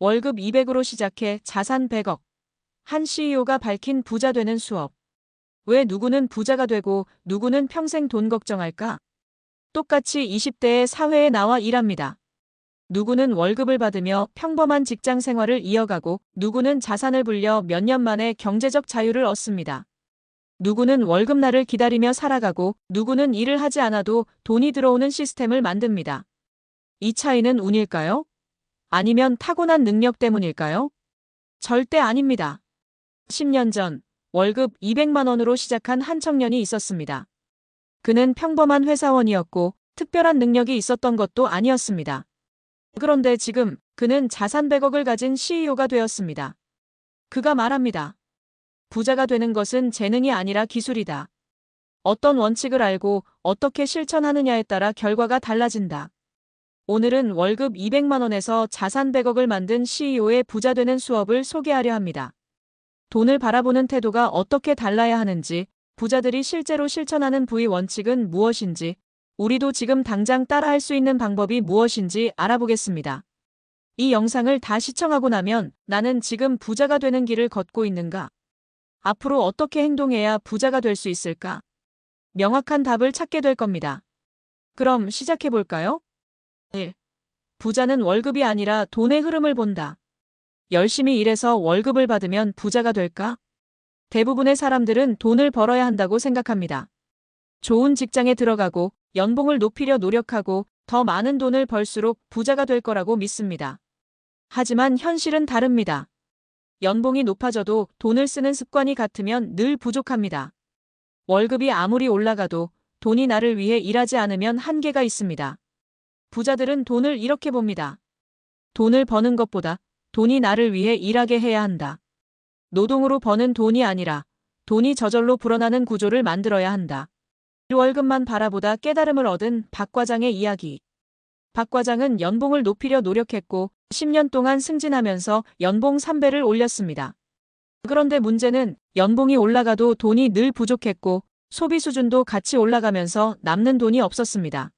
월급 200으로 시작해 자산 100억. 한 CEO가 밝힌 부자 되는 수업. 왜 누구는 부자가 되고 누구는 평생 돈 걱정할까? 똑같이 20대의 사회에 나와 일합니다. 누구는 월급을 받으며 평범한 직장 생활을 이어가고 누구는 자산을 불려 몇 년 만에 경제적 자유를 얻습니다. 누구는 월급날을 기다리며 살아가고 누구는 일을 하지 않아도 돈이 들어오는 시스템을 만듭니다. 이 차이는 운일까요? 아니면 타고난 능력 때문일까요? 절대 아닙니다. 10년 전 월급 200만 원으로 시작한 한 청년이 있었습니다. 그는 평범한 회사원이었고 특별한 능력이 있었던 것도 아니었습니다. 그런데 지금 그는 자산 100억을 가진 CEO가 되었습니다. 그가 말합니다. 부자가 되는 것은 재능이 아니라 기술이다. 어떤 원칙을 알고 어떻게 실천하느냐에 따라 결과가 달라진다. 오늘은 월급 200만 원에서 자산 100억을 만든 CEO의 부자 되는 수업을 소개하려 합니다. 돈을 바라보는 태도가 어떻게 달라야 하는지, 부자들이 실제로 실천하는 부의 원칙은 무엇인지, 우리도 지금 당장 따라할 수 있는 방법이 무엇인지 알아보겠습니다. 이 영상을 다 시청하고 나면 나는 지금 부자가 되는 길을 걷고 있는가? 앞으로 어떻게 행동해야 부자가 될 수 있을까? 명확한 답을 찾게 될 겁니다. 그럼 시작해 볼까요? 1. 부자는 월급이 아니라 돈의 흐름을 본다. 열심히 일해서 월급을 받으면 부자가 될까? 대부분의 사람들은 돈을 벌어야 한다고 생각합니다. 좋은 직장에 들어가고 연봉을 높이려 노력하고 더 많은 돈을 벌수록 부자가 될 거라고 믿습니다. 하지만 현실은 다릅니다. 연봉이 높아져도 돈을 쓰는 습관이 같으면 늘 부족합니다. 월급이 아무리 올라가도 돈이 나를 위해 일하지 않으면 한계가 있습니다. 부자들은 돈을 이렇게 봅니다. 돈을 버는 것보다 돈이 나를 위해 일하게 해야 한다. 노동으로 버는 돈이 아니라 돈이 저절로 불어나는 구조를 만들어야 한다. 월급만 바라보다 깨달음을 얻은 박 과장의 이야기. 박 과장은 연봉을 높이려 노력했고 10년 동안 승진하면서 연봉 3배를 올렸습니다. 그런데 문제는 연봉이 올라가도 돈이 늘 부족했고 소비 수준도 같이 올라가면서 남는 돈이 없었습니다.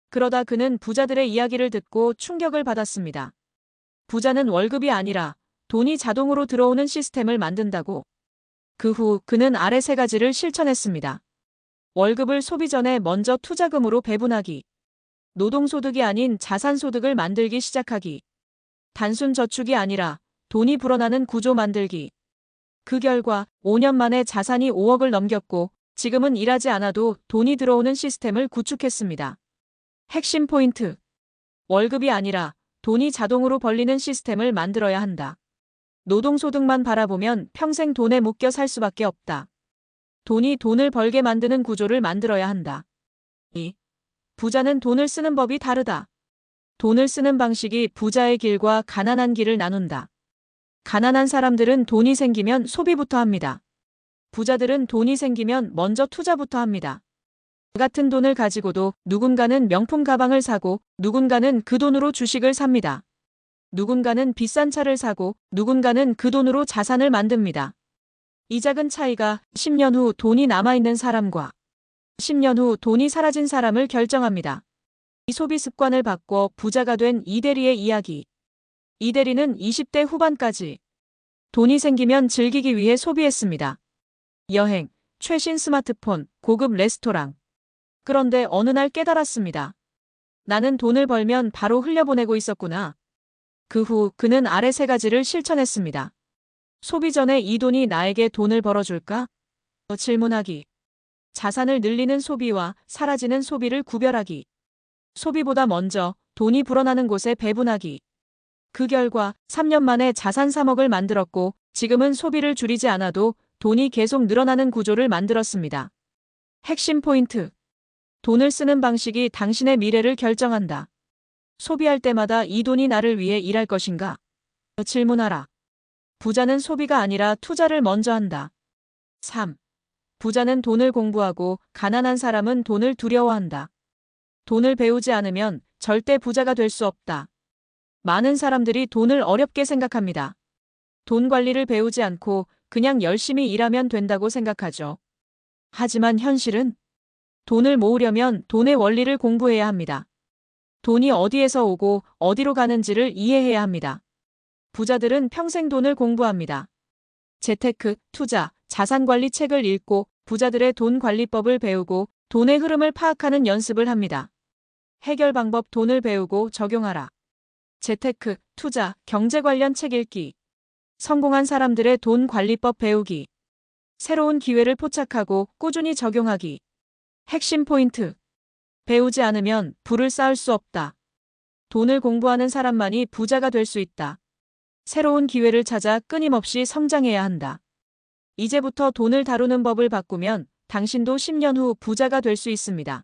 그러다 그는 부자들의 이야기를 듣고 충격을 받았습니다. 부자는 월급이 아니라 돈이 자동으로 들어오는 시스템을 만든다고. 그 후 그는 아래 세 가지를 실천했습니다. 월급을 소비 전에 먼저 투자금으로 배분하기. 노동소득이 아닌 자산소득을 만들기 시작하기. 단순 저축이 아니라 돈이 불어나는 구조 만들기. 그 결과 5년 만에 자산이 5억을 넘겼고 지금은 일하지 않아도 돈이 들어오는 시스템을 구축했습니다. 핵심 포인트. 월급이 아니라 돈이 자동으로 벌리는 시스템을 만들어야 한다. 노동소득만 바라보면 평생 돈에 묶여 살 수밖에 없다. 돈이 돈을 벌게 만드는 구조를 만들어야 한다. 2. 부자는 돈을 쓰는 법이 다르다. 돈을 쓰는 방식이 부자의 길과 가난한 길을 나눈다. 가난한 사람들은 돈이 생기면 소비부터 합니다. 부자들은 돈이 생기면 먼저 투자부터 합니다. 같은 돈을 가지고도 누군가는 명품 가방을 사고 누군가는 그 돈으로 주식을 삽니다. 누군가는 비싼 차를 사고 누군가는 그 돈으로 자산을 만듭니다. 이 작은 차이가 10년 후 돈이 남아있는 사람과 10년 후 돈이 사라진 사람을 결정합니다. 이 소비 습관을 바꿔 부자가 된 이대리의 이야기. 이대리는 20대 후반까지 돈이 생기면 즐기기 위해 소비했습니다. 여행, 최신 스마트폰, 고급 레스토랑. 그런데 어느 날 깨달았습니다. 나는 돈을 벌면 바로 흘려보내고 있었구나. 그 후 그는 아래 세 가지를 실천했습니다. 소비 전에 이 돈이 나에게 돈을 벌어줄까? 질문하기. 자산을 늘리는 소비와 사라지는 소비를 구별하기. 소비보다 먼저 돈이 불어나는 곳에 배분하기. 그 결과 3년 만에 자산 3억을 만들었고 지금은 소비를 줄이지 않아도 돈이 계속 늘어나는 구조를 만들었습니다. 핵심 포인트. 돈을 쓰는 방식이 당신의 미래를 결정한다. 소비할 때마다 이 돈이 나를 위해 일할 것인가? 질문하라. 부자는 소비가 아니라 투자를 먼저 한다. 3. 부자는 돈을 공부하고 가난한 사람은 돈을 두려워한다. 돈을 배우지 않으면 절대 부자가 될 수 없다. 많은 사람들이 돈을 어렵게 생각합니다. 돈 관리를 배우지 않고 그냥 열심히 일하면 된다고 생각하죠. 하지만 현실은 돈을 모으려면 돈의 원리를 공부해야 합니다. 돈이 어디에서 오고 어디로 가는지를 이해해야 합니다. 부자들은 평생 돈을 공부합니다. 재테크, 투자, 자산관리 책을 읽고 부자들의 돈 관리법을 배우고 돈의 흐름을 파악하는 연습을 합니다. 해결 방법 돈을 배우고 적용하라. 재테크, 투자, 경제 관련 책 읽기. 성공한 사람들의 돈 관리법 배우기. 새로운 기회를 포착하고 꾸준히 적용하기. 핵심 포인트. 배우지 않으면 부를 쌓을 수 없다. 돈을 공부하는 사람만이 부자가 될 수 있다. 새로운 기회를 찾아 끊임없이 성장해야 한다. 이제부터 돈을 다루는 법을 바꾸면 당신도 10년 후 부자가 될 수 있습니다.